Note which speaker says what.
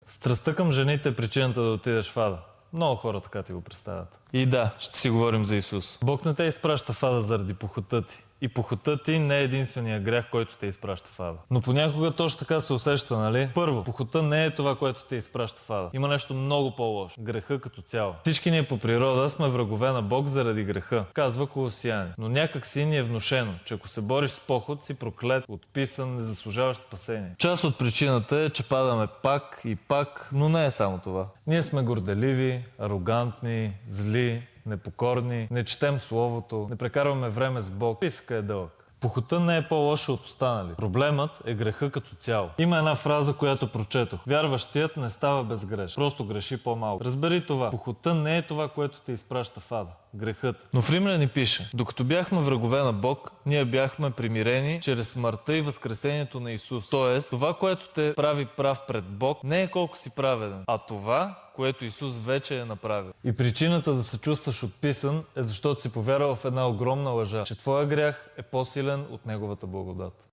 Speaker 1: Страстта към жените е причината да отидеш в ада. Много хора така ти го представят. И да, ще си говорим за Исус. Бог не те изпраща в ада заради похота ти. И похота ти не е единствения грях, който те изпраща в ада. Но понякога точно така се усеща, нали? Първо, похота не е това, което те изпраща в ада. Има нещо много по-лошо. Греха като цяло. Всички ние по природа сме врагове на Бог заради греха, казва Колосяни. Но някак си ни е внушено, че ако се бориш с похот, си проклет, отписан, не заслужаваш спасение. Част от причината е, че падаме пак и пак, но не е само това. Ние сме горделиви, арогантни, зли, непокорни, не четем Словото, не прекарваме време с Бог. Списъкът е дълъг. Похота не е по-лоша от останали. Проблемът е греха като цяло. Има една фраза, която прочетох. Вярващият не става безгрешен. Просто греши по-малко. Разбери това. Похота не е това, което те изпраща в ада. Грехът. Но в Римляни пише: докато бяхме врагове на Бог, ние бяхме примирени чрез смъртта и възкресението на Исус. Тоест, това, което те прави прав пред Бог, не е колко си праведен, а това, което Исус вече е направил. И причината да се чувстваш отписан е защото си повярвал в една огромна лъжа, че твоя грях е по-силен от Неговата благодат.